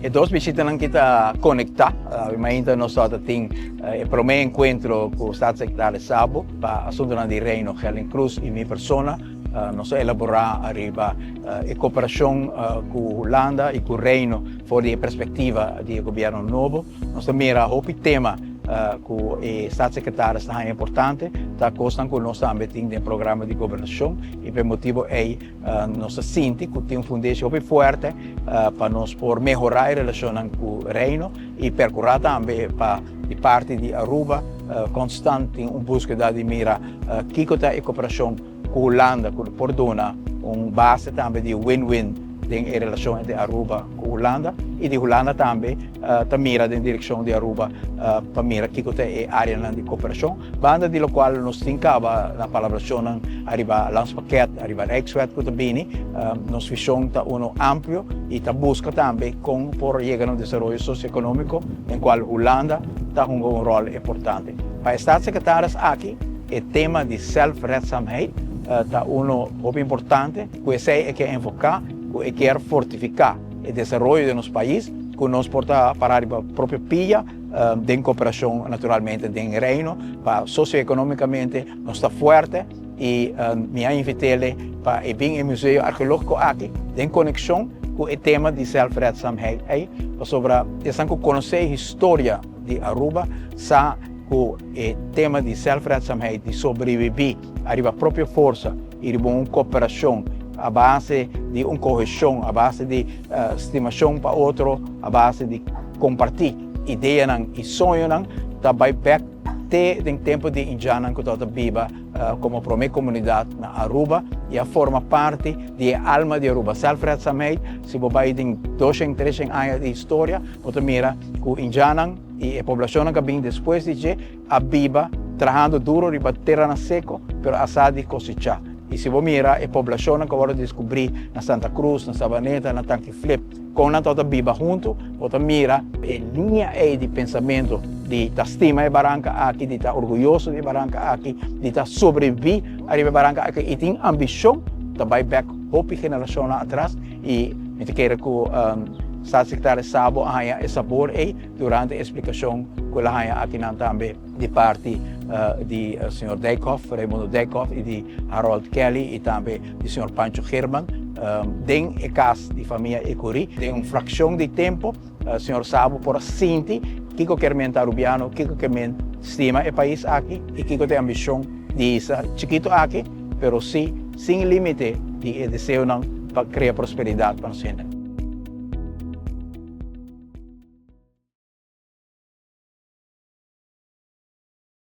E dois visitas não kita conectar, ainda nós estamos tendo o primeiro encontro com o Staatssecretário Sabo para assunto de reino Helen Cruz e minha persona. Nós elaborar arriba a cooperação com a Holanda e com o Reino fora da perspectiva do governo novo. Nós também o tema que o Staatssecretário está importante, está costando com nós também tem um programa de governação e por motivo é nós sentimos que tem fundação bem forte para nós por melhorar a relação com o Reino e percorrer também para de parte de Aruba constante em busca de mira que a cooperação com a Holanda, por donar base também de win-win em relação entre Aruba com a Holanda e de Holanda também mira em direção de Aruba para mira que é a área de cooperação, banda de lo qual nós tincava na colaboração arriba landspaket, arriba ex-wet que também nos visão está amplo e está busca também com por chegar ao desenvolvimento socioeconômico em qual Holanda está um rol importante. Para Staatssecretários aqui, o tema de self-redzaamheid está muito importante, que é que enfocar, que quer fortificar o desenvolvimento de nosso país, que nós porta para a própria pia de cooperação naturalmente de reino, para socioeconomicamente nós está forte e minha invitele para vir ao museu arqueológico aqui, em conexão com o tema de self-redzaamheid, sobre essa conhecer a história de Aruba, o tema de self-redzaamheid, de sobreviver, a própria força e de uma cooperação, a base de uma correção, a base de estimação para outro, a base de compartilhar ideias e sonhos, também até o tempo de indianos que estão viva como primeira comunidade na Aruba e a forma parte da alma de Aruba. Self-redzaamheid, se você tem 200, 300 anos de história, você mira que os indianos e a população que vem depois de a viva, trabalhando duro para terra na seco, pero assar de cosechar. E se você mira a população que agora descobrir na Santa Cruz, na Sabaneta, na Tanquiflip, com a toda viva junto, você mira a linha de pensamento de estima de Barranca aqui, de estar orgulhoso de Barranca aqui, de estar sobreviver a Barranca aqui e tem ambição, também back hope geração atrás e me quero que o Staatssecretário Sabo tenha esse sabor durante a explicação que ele tenha aqui também de parte de Sr. Dijkhoff, Raimundo Dijkhoff e de Harold Kelly e também de Sr. Pancho German. Tem o caso de família Ecuri, tem uma fração de tempo, Sr. Sabo por sentir que quer mentar urbano, que quer estima o país aqui e que tem ambição de ser chiquito aqui, pero sim, sem limite de desejo para criar prosperidade para nós.